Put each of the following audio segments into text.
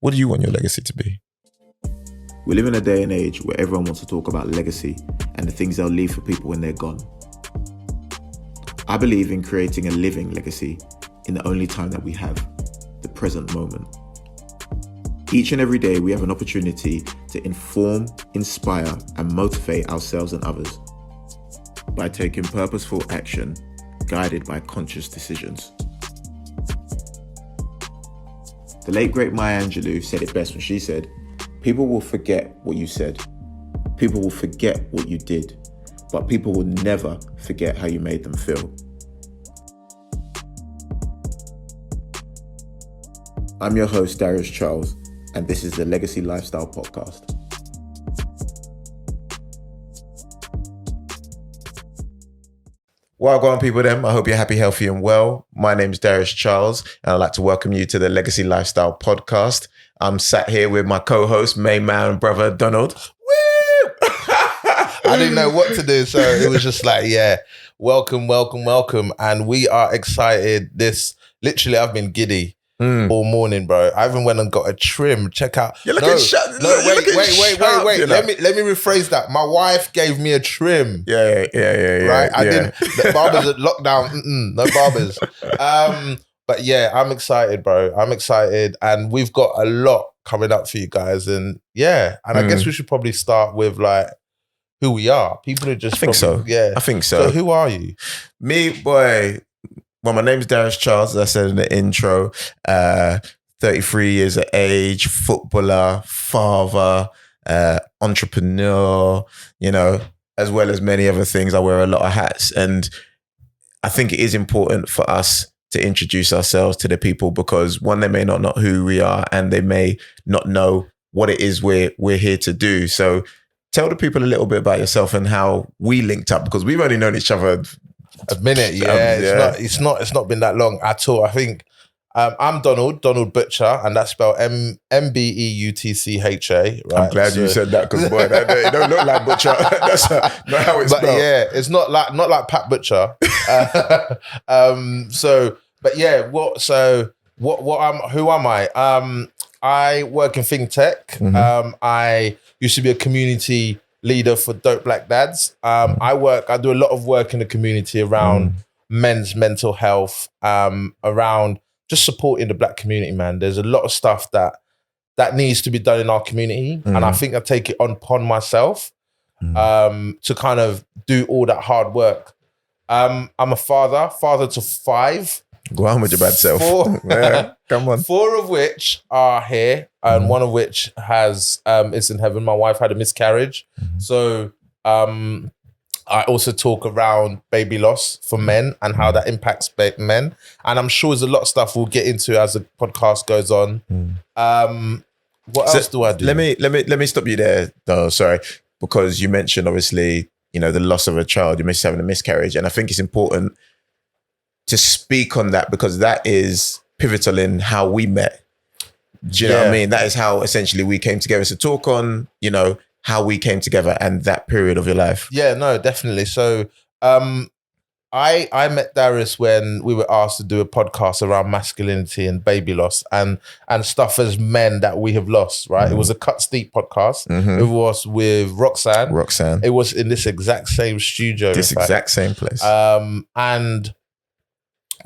What do you want your legacy to be? We live in a day and age where everyone wants to talk about legacy and the things they'll leave for people when they're gone. I believe in creating a living legacy in the only time that we have, the present moment. Each and every day we have an opportunity to inform, inspire, and motivate ourselves and others by taking purposeful action guided by conscious decisions. The late great Maya Angelou said it best when she said, "People will forget what you said. People will forget what you did, but people will never forget how you made them feel." I'm your host, Darius Charles, and this is the Legacy Lifestyle Podcast. Well, go on, people then. I hope you're happy, healthy, and well. My name is Darius Charles, and I'd like to welcome you to the Legacy Lifestyle Podcast. I'm sat here with my co-host, main man, brother, Donald. Woo! I didn't know what to do, so it was just like, yeah, welcome. And we are excited. Literally, I've been giddy all morning, bro. I even went and got a trim. Check out. You're looking sharp. Wait. You know? Let me rephrase that. My wife gave me a trim. Yeah. Right? I didn't. The barbers at lockdown. No barbers. But yeah, I'm excited, bro. I'm excited. And we've got a lot coming up for you guys. And yeah, and I guess we should probably start with like who we are. People are just... I think so. Yeah. I think so. So who are you? Me, boy... Well, my name's Darius Charles, as I said in the intro. 33 years of age, footballer, father, entrepreneur, you know, as well as many other things. I wear a lot of hats. And I think it is important for us to introduce ourselves to the people because one, they may not know who we are and they may not know what it is we're here to do. So tell the people a little bit about yourself and how we linked up because we've only known each other a minute, yeah. It's not been that long at all. I think I'm Donald Butcher, and that's spelled Mbeutcha. Right? I'm glad you said that because boy, it don't look like Butcher. That's not how it's spelled. But yeah, it's not like Pat Butcher. Who am I? I work in fintech. Mm-hmm. I used to be a community leader for Dope Black Dads. I do a lot of work in the community around men's mental health, around just supporting the Black community, man. There's a lot of stuff that needs to be done in our community. And I think I take it upon myself to kind of do all that hard work. I'm a father to 5. Go on with your bad self. 4, yeah, come on. 4 of which are here, and one of which is in heaven. My wife had a miscarriage, so I also talk around baby loss for men and how that impacts men. And I'm sure there's a lot of stuff we'll get into as the podcast goes on. What else do I do? Let me stop you there, though. Sorry, because you mentioned obviously, you know, the loss of a child. You mentioned having a miscarriage, and I think it's important to speak on that because that is pivotal in how we met. Do you know what I mean? That is how essentially we came together. So talk on, you know, how we came together and that period of your life. Yeah, no, definitely. So I met Darius when we were asked to do a podcast around masculinity and baby loss and stuff as men that we have lost, right? It was a Cuts Deep podcast. It was with Roxanne. It was in this exact same studio. This exact same place. And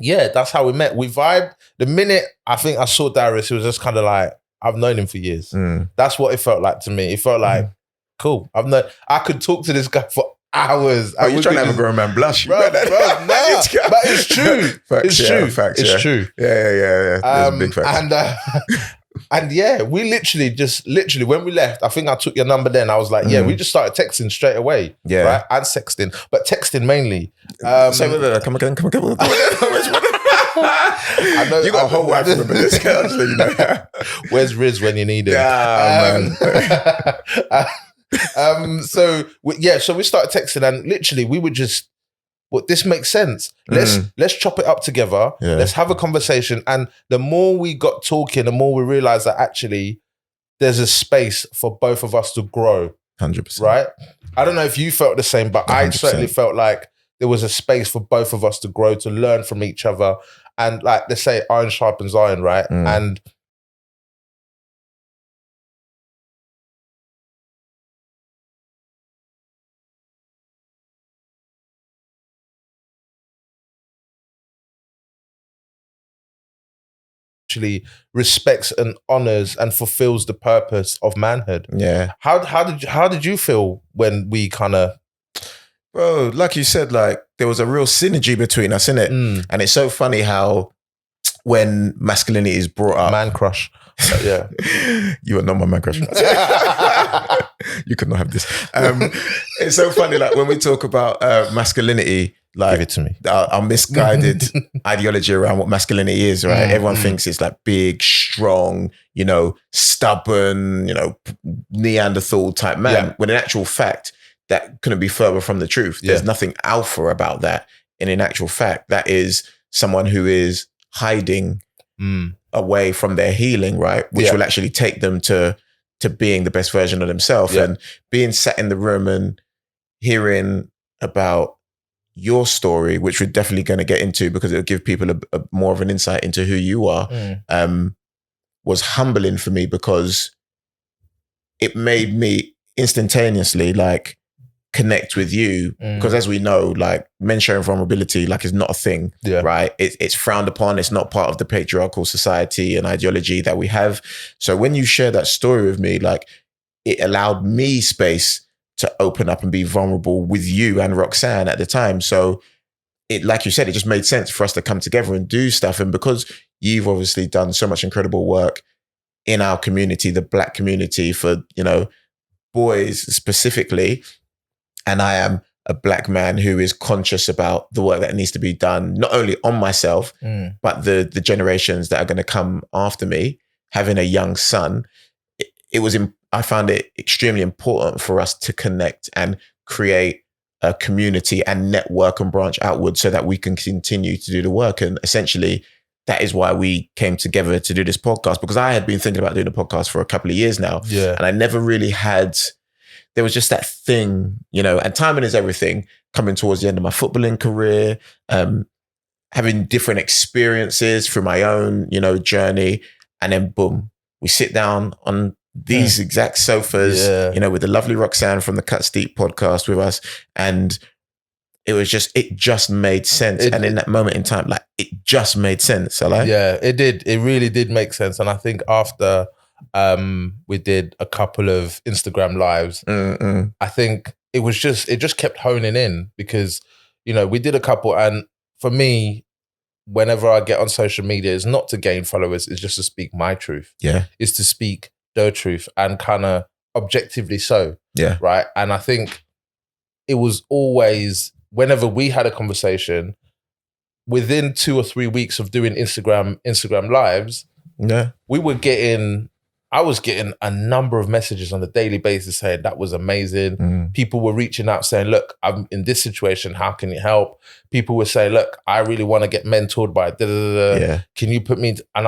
yeah, that's how we met. We vibed. The minute I think I saw Darius, it was just kind of like, I've known him for years. That's what it felt like to me. It felt like, cool. I could talk to this guy for hours. Are you trying to have a grown man blush? Bro, nah. But it's true. Facts, it's true. Yeah. There's big facts. And yeah, we literally when we left, I think I took your number then. I was like, yeah, we just started texting straight away. Yeah. Right? And sexting, but texting mainly. Come again. I know you got a whole wife remember this guy. You know. Where's Riz when you need him? Man. So we started texting and literally we would just, well, this makes sense. Let's chop it up together. Yeah. Let's have a conversation. And the more we got talking, the more we realized that actually there's a space for both of us to grow. 100%. Right? I don't know if you felt the same, but 100%. I certainly felt like there was a space for both of us to grow, to learn from each other. And like they say, iron sharpens iron, right? And actually respects and honors and fulfills the purpose of manhood. Yeah. How did you feel when we kind of Bro, like you said, like there was a real synergy between us, innit? And it's so funny how when masculinity is brought up, man crush? Yeah, you are not my man crush. You could not have this. It's so funny, like when we talk about masculinity, like give it to me. Our misguided ideology around what masculinity is, right? Everyone thinks it's like big, strong, you know, stubborn, you know, Neanderthal type man. Yeah. When in actual fact, that couldn't be further from the truth. There's nothing alpha about that. And in actual fact, that is someone who is hiding away from their healing, right? Which will actually take them to being the best version of themselves. And being sat in the room and hearing about your story, which we're definitely going to get into because it'll give people a more of an insight into who you are, was humbling for me because it made me instantaneously like connect with you because as we know, like men sharing vulnerability like is not a thing, right? It's frowned upon. It's not part of the patriarchal society and ideology that we have. So when you share that story with me, like it allowed me space to open up and be vulnerable with you and Roxanne at the time. So it, like you said, it just made sense for us to come together and do stuff. And because you've obviously done so much incredible work in our community, the Black community, for, you know, boys specifically, and I am a Black man who is conscious about the work that needs to be done, not only on myself, but the generations that are going to come after me, having a young son, I found it extremely important for us to connect and create a community and network and branch outward so that we can continue to do the work. And essentially, that is why we came together to do this podcast, because I had been thinking about doing a podcast for a couple of years now. Yeah. And I never really had, there was just that thing, you know, and timing is everything, coming towards the end of my footballing career, having different experiences through my own, you know, journey. And then boom, we sit down on these exact sofas, you know, with the lovely Roxanne from the Cuts Deep podcast with us. And it just made sense. And in that moment in time, like it just made sense. Yeah, it did. It really did make sense. And I think after we did a couple of Instagram lives, I think it just kept honing in because, you know, we did a couple, and for me, whenever I get on social media, it's not to gain followers, it's just to speak my truth. Yeah. It's to speak the truth and kind of objectively so. Yeah. Right. And I think it was always, whenever we had a conversation, within 2 or 3 weeks of doing Instagram lives, I was getting a number of messages on a daily basis saying that was amazing. People were reaching out saying, look, I'm in this situation. How can you help? People were saying, look, I really want to get mentored by Can you put me into, and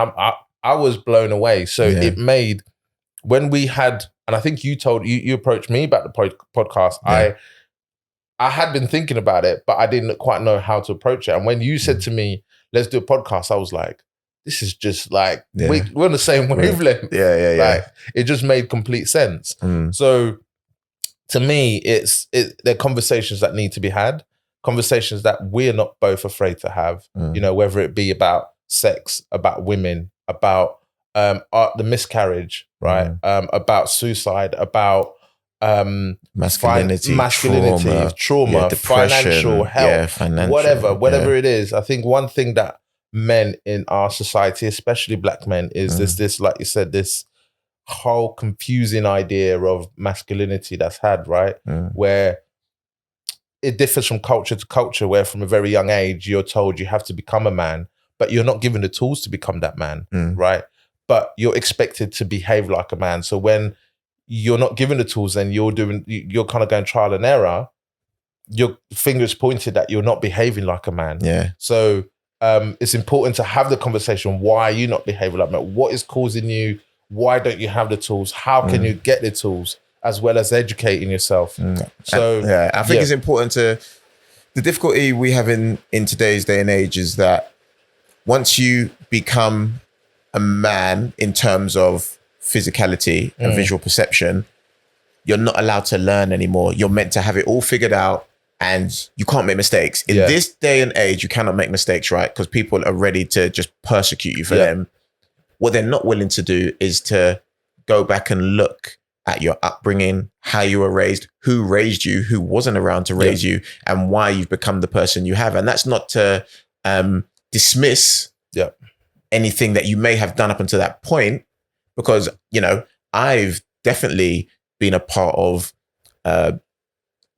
I was blown away. So it made, when we had, and I think you approached me about the podcast. I had been thinking about it, but I didn't quite know how to approach it. And when you said to me, let's do a podcast, I was like, this is just like, we're on the same wavelength. Like, it just made complete sense. So to me, they're conversations that need to be had, conversations that we're not both afraid to have, you know, whether it be about sex, about women, about the miscarriage, right? About suicide, about masculinity, trauma, financial health, whatever it is. I think one thing that men in our society, especially Black men, is this, like you said, this whole confusing idea of masculinity that's had, right? Where it differs from culture to culture, where from a very young age, you're told you have to become a man, but you're not given the tools to become that man, right? But you're expected to behave like a man. So when you're not given the tools, then you're kind of going trial and error, your fingers pointed that you're not behaving like a man. Yeah. So it's important to have the conversation. Why are you not behaving like that? What is causing you? Why don't you have the tools? How can you get the tools, as well as educating yourself? So I think it's important the difficulty we have in today's day and age is that once you become a man in terms of physicality and visual perception, you're not allowed to learn anymore. You're meant to have it all figured out, and you can't make mistakes. In this day and age, you cannot make mistakes, right? Because people are ready to just persecute you for them. What they're not willing to do is to go back and look at your upbringing, how you were raised, who raised you, who wasn't around to raise you, and why you've become the person you have. And that's not to dismiss anything that you may have done up until that point, because, I've definitely been a part of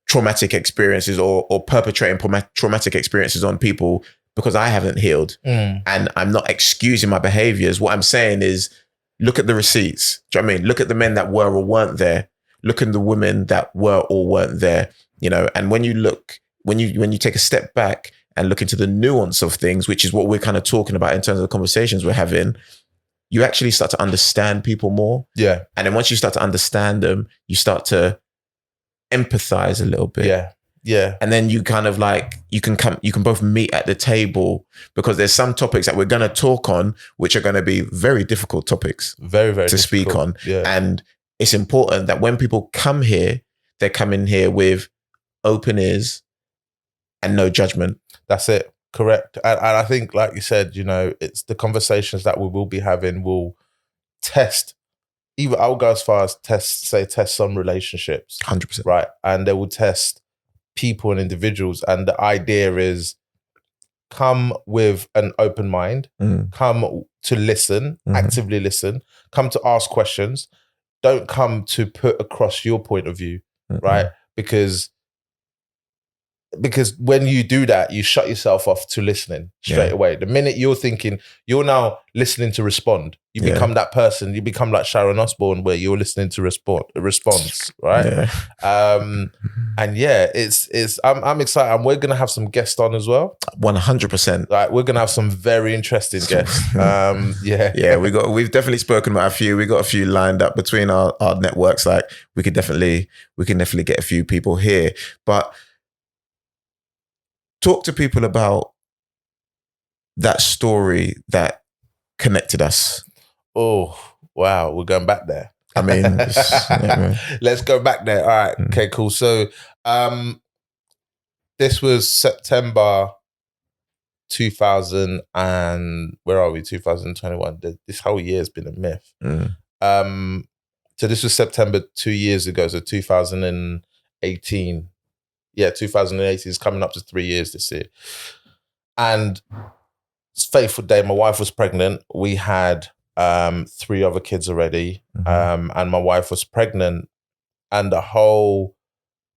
traumatic experiences or perpetrating traumatic experiences on people because I haven't healed. And I'm not excusing my behaviors. What I'm saying is, look at the receipts. Do you know what I mean? Look at the men that were or weren't there. Look at the women that were or weren't there. And when you take a step back and look into the nuance of things, which is what we're kind of talking about in terms of the conversations we're having, you actually start to understand people more. Yeah. And then once you start to understand them, you start to empathize a little bit. Yeah. Yeah. And then you kind of you can both meet at the table, because there's some topics that we're going to talk on, which are going to be very difficult topics. Very, very to difficult. speak on. Yeah. And it's important that when people come here, they're coming here with open ears and no judgment. That's it. Correct. And I think, like you said, it's the conversations that we will be having will test, even I'll go as far as test some relationships. 100%. Right. And they will test people and individuals. And the idea is, come with an open mind, come to listen, actively listen, come to ask questions. Don't come to put across your point of view, right? Because when you do that, you shut yourself off to listening straight away. The minute you're thinking, you're now listening to respond. You become that person. You become like Sharon Osbourne, where you're listening to response, right? Yeah. And I'm excited. And we're gonna have some guests on as well. 100%. Like, we're gonna have some very interesting guests. We've definitely spoken about a few. We got a few lined up between our networks. Like, we can definitely get a few people here, but. Talk to people about that story that connected us. Oh, wow. We're going back there. I mean, let's go back there. All right. Okay, cool. So this was September 2000 and where are we? 2021. This whole year has been a myth. So this was September 2 years ago. So 2018. Yeah, 2018 is coming up to 3 years this year. And it's a fateful day. My wife was pregnant. We had 3 other kids already. And my wife was pregnant. And the whole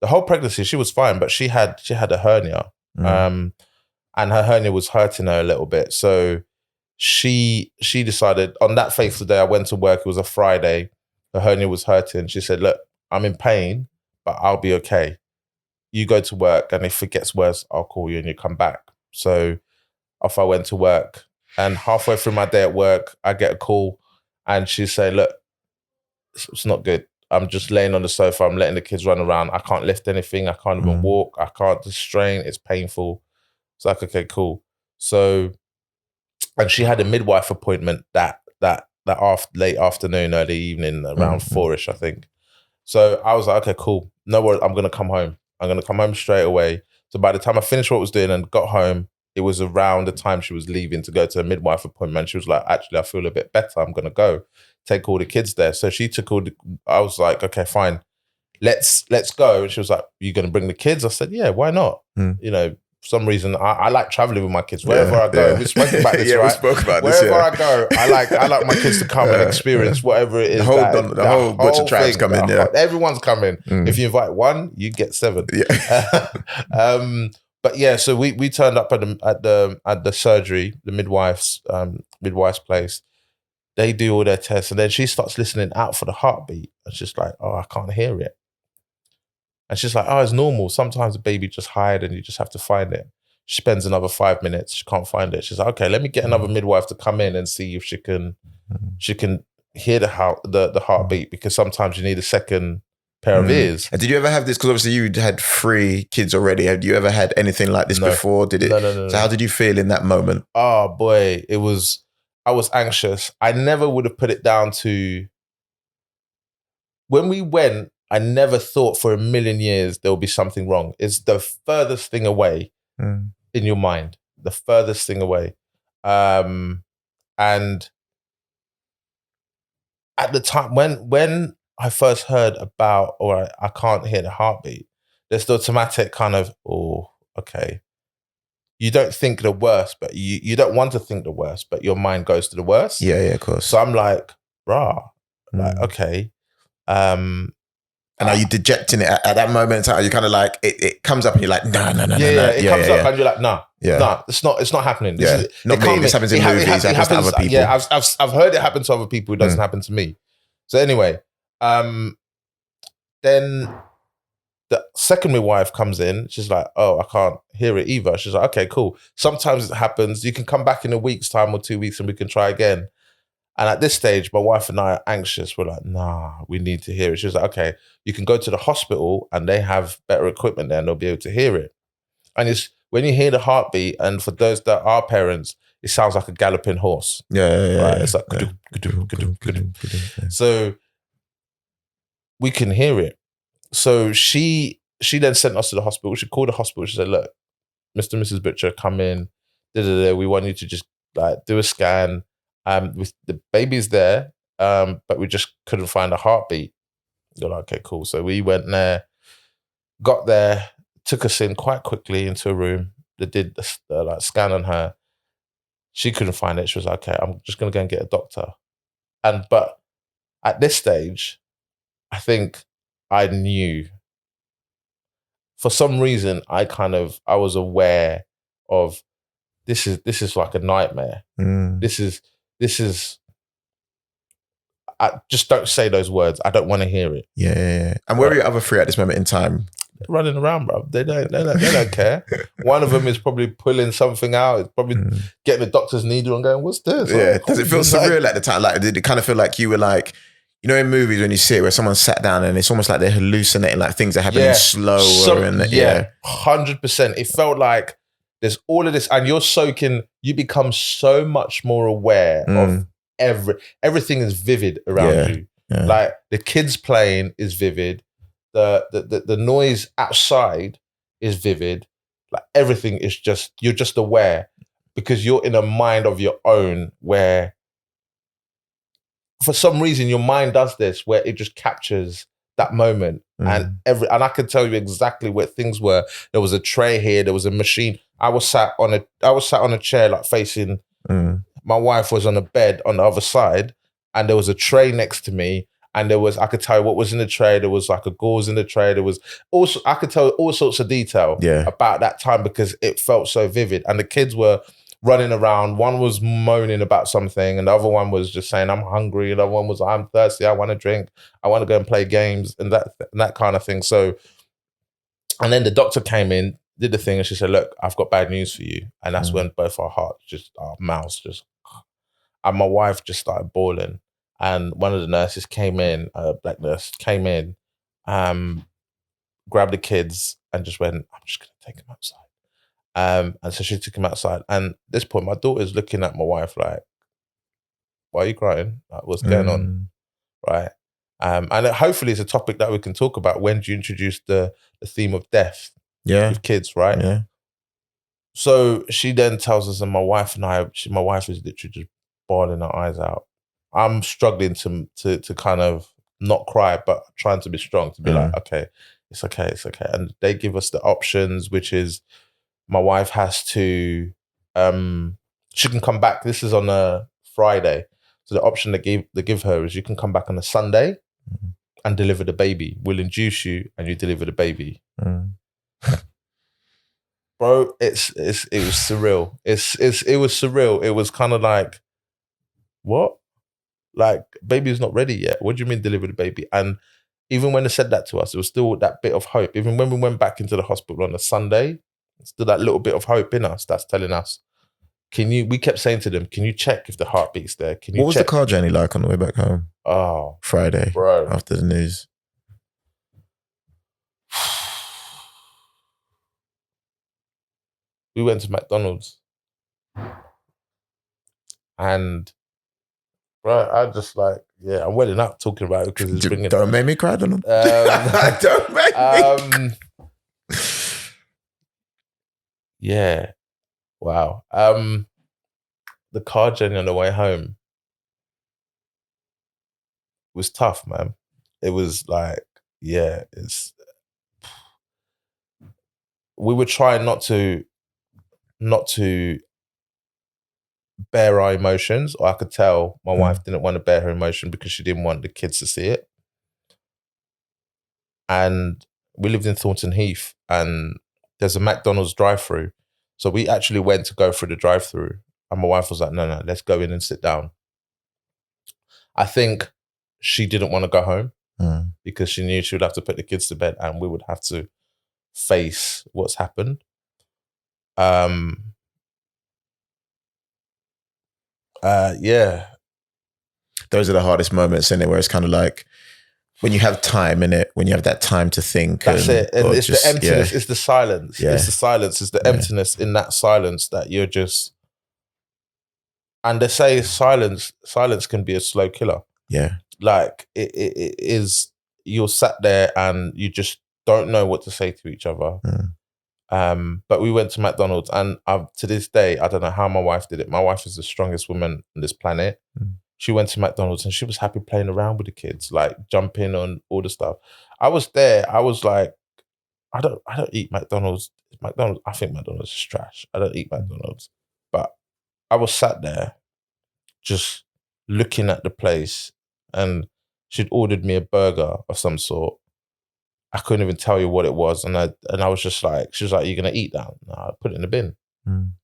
pregnancy, she was fine, but she had a hernia. And her hernia was hurting her a little bit. So she decided, on that fateful day, I went to work. It was a Friday. The hernia was hurting. She said, look, I'm in pain, but I'll be okay. You go to work, and if it gets worse, I'll call you and you come back. So off I went to work, and halfway through my day at work, I get a call, and she said, look, it's not good. I'm just laying on the sofa. I'm letting the kids run around. I can't lift anything. I can't even walk. I can't just strain. It's painful. It's like, okay, cool. So, and she had a midwife appointment that late afternoon, early evening, around 4ish, I think. So I was like, okay, cool. No worries. I'm going to come home. I'm going to come home straight away. So by the time I finished what I was doing and got home, it was around the time she was leaving to go to a midwife appointment. She was like, actually, I feel a bit better. I'm going to go take all the kids there. So she took I was like, okay, fine. Let's go. And she was like, you going to bring the kids? I said, yeah, why not? For some reason, I like traveling with my kids wherever I go. We spoke about this, right? We spoke about wherever I go, I like my kids to come and experience whatever it is. The whole bunch of tribes come in. Yeah, everyone's coming. If you invite one, you get 7. Yeah. But yeah, so we turned up at the surgery, the midwife's place. They do all their tests, and then she starts listening out for the heartbeat. It's just like, oh, I can't hear it. And she's like, oh, it's normal. Sometimes the baby just hide and you just have to find it. She spends another 5 minutes. She can't find it. She's like, okay, let me get another midwife to come in and see if she can hear the heartbeat, because sometimes you need a second pair of ears. And did you ever have this? Because obviously you had 3 kids already. Have you ever had anything like this before? Did it? No. So how did you feel in that moment? Oh boy, I was anxious. I never would have put it down to, when we went, I never thought for a million years there will be something wrong. It's the furthest thing away in your mind, the furthest thing away. And at the time when I first heard about, or I can't hear the heartbeat, there's the automatic kind of, oh, okay. You don't think the worst, but you don't want to think the worst, but your mind goes to the worst. Yeah, of course. So I'm like, rah, like, okay. And are you dejecting it at that moment in time? Are you kind of like, it comes up and you're like, no. It comes up and you're like, no, it's not happening. Not me. This happens in movies. It happens to other people. Yeah, I've heard it happen to other people. It doesn't happen to me. So anyway, then the secondary wife comes in. She's like, oh, I can't hear it either. She's like, okay, cool. Sometimes it happens. You can come back in a week's time or 2 weeks and we can try again. And at this stage, my wife and I are anxious. We're like, nah, we need to hear it. She was like, okay, you can go to the hospital and they have better equipment there and they'll be able to hear it. And it's when you hear the heartbeat, and for those that are parents, it sounds like a galloping horse. Yeah. It's like, Yeah. So we can hear it. So she then sent us to the hospital. She called the hospital. She said, look, Mr. and Mrs. Butcher, come in. We want you to just like do a scan. With the baby's there, but we just couldn't find a heartbeat. You're like, okay, cool. So we went there, got there, took us in quite quickly into a room. They did the like scan on her. She couldn't find it. She was like, okay, I'm just gonna go and get a doctor. But at this stage, I think I knew. For some reason, I was aware of this is like a nightmare. This is, I just don't say those words. I don't want to hear it. Yeah. And where are your other three at this moment in time? They're running around, bro. They don't care. One of them is probably pulling something out. It's probably getting the doctor's needle and going, what's this? Yeah. Does it feel surreal at the time? Like, did it kind of feel like you were like, you know, in movies when you see it where someone sat down and it's almost like they're hallucinating, like things are happening slower. 100%. It felt like there's all of this, and you become so much more aware of everything is vivid around you. Yeah. Like the kids playing is vivid. The noise outside is vivid. Like everything is you're just aware because you're in a mind of your own where for some reason your mind does this where it just captures that moment. And I can tell you exactly where things were. There was a tray here, there was a machine. I was sat on a chair like facing my wife was on a bed on the other side, and there was a tray next to me, and I could tell you what was in the tray. There was like a gauze in the tray. There was also, I could tell all sorts of detail about that time because it felt so vivid. And the kids were running around. One was moaning about something, and the other one was just saying, I'm hungry. And the other one was, I'm thirsty. I want to drink. I want to go and play games and that kind of thing. So, and then the doctor came in, did the thing, and she said, look, I've got bad news for you. And that's when both our mouths just, and my wife just started bawling. And one of the nurses came in, a black nurse came in, grabbed the kids and just went, I'm just going to take them outside. And so she took him outside. And at this point, my daughter's looking at my wife like, why are you crying? Like, what's going on? Right. And hopefully it's a topic that we can talk about. When do you introduce the theme of death with kids, right? Yeah. So she then tells us, and my wife is literally just bawling her eyes out. I'm struggling to kind of not cry, but trying to be strong, to be like, okay, it's okay. And they give us the options, which is my wife has to, she can come back. This is on a Friday. So the option they give her is you can come back on a Sunday and deliver the baby. We'll induce you and you deliver the baby. Bro, it was surreal. It was surreal. It was kind of like, what? Like, baby's not ready yet. What do you mean deliver the baby? And even when they said that to us, there was still that bit of hope. Even when we went back into the hospital on a Sunday, still that little bit of hope in us that's telling us, we kept saying to them, can you check if the heartbeat's there? What was the car journey like on the way back home? Oh, Friday, bro. After the news. We went to McDonald's. And bro, I just like, I'm welling up talking about it because it's bringing. Don't make me cry, Donald. Don't make me. Yeah. Wow. The car journey on the way home. was tough, man. It was like, yeah, we were trying not to bear our emotions, or I could tell my wife didn't want to bear her emotion because she didn't want the kids to see it. And we lived in Thornton Heath, and there's a McDonald's drive-through. So we actually went to go through the drive-through, and my wife was like, no, let's go in and sit down. I think she didn't want to go home because she knew she would have to put the kids to bed and we would have to face what's happened. Yeah. Those are the hardest moments in it, where it's kind of like when you have time in it, when you have that time to think. That's it. And it's the emptiness, it's the silence. Yeah. It's the silence, it's the emptiness in that silence that you're just, and they say silence can be a slow killer. Yeah. Like it is, you're sat there and you just don't know what to say to each other. But we went to McDonald's, and to this day, I don't know how my wife did it. My wife is the strongest woman on this planet. She went to McDonald's and she was happy playing around with the kids, like jumping on all the stuff. I was there. I was like, I don't eat McDonald's. I think McDonald's is trash. I don't eat McDonald's. But I was sat there just looking at the place, and she'd ordered me a burger of some sort. I couldn't even tell you what it was. And I was just like, she was like, "You're going to eat that?" No, I put it in the bin. And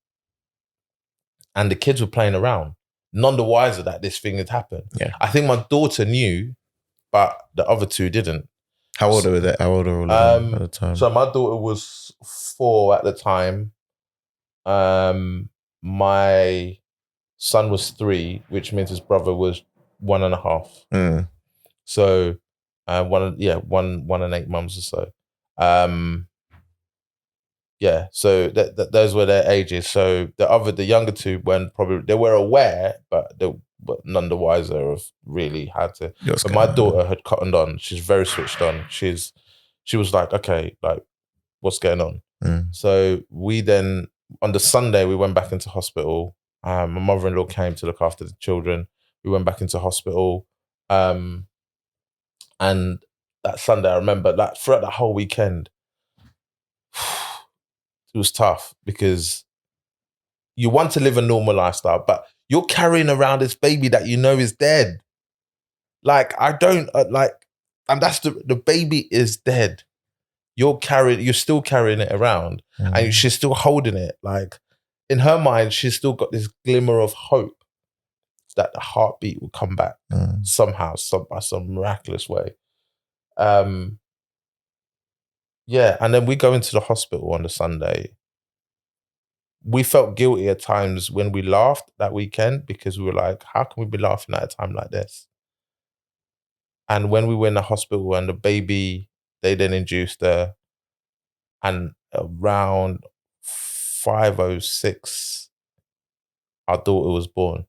the kids were playing around, none the wiser that this thing had happened. Yeah. I think my daughter knew, but the other two didn't. How old were they? How old were all of them at the time? So my daughter was 4 at the time. My son was 3, which means his brother was 1.5. So 1 and 8 months or so. Yeah, so those were their ages. So the younger two they were aware, but none the wiser of really had to. But my daughter had cottoned on. She's very switched on. She was like, okay, like what's going on? So we then, on the Sunday, we went back into hospital. My mother-in-law came to look after the children. We went back into hospital. And that Sunday, I remember that throughout the whole weekend, it was tough because you want to live a normal lifestyle, but you're carrying around this baby that you know is dead. Like, I don't and that's the baby is dead. You're still carrying it around, and she's still holding it. Like, in her mind, she's still got this glimmer of hope that the heartbeat will come back somehow, by some miraculous way. Yeah, and then we go into the hospital on the Sunday. We felt guilty at times when we laughed that weekend, because we were like, how can we be laughing at a time like this? And when we were in the hospital and the baby, they then induced her, and around 5:06, our daughter was born.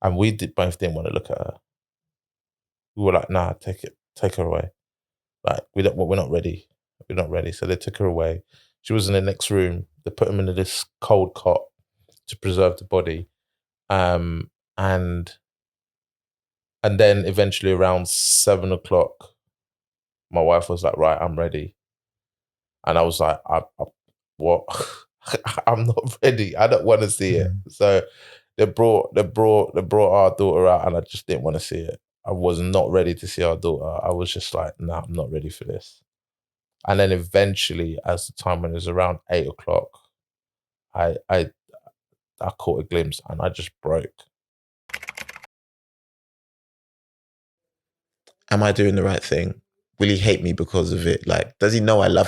And we both didn't want to look at her. We were like, nah, take her away. Like, we're not ready. We're not ready. So they took her away. She was in the next room. They put him in this cold cot to preserve the body. And then eventually around 7:00, my wife was like, right, I'm ready. And I was like, what? I'm not ready. I don't want to see it. So they brought our daughter out, and I just didn't want to see it. I was not ready to see our daughter. I was just like, nah, I'm not ready for this. And then eventually, as the time when it was around 8:00, I caught a glimpse, and I just broke. Am I doing the right thing? Will he hate me because of it? Like, does he know I love him?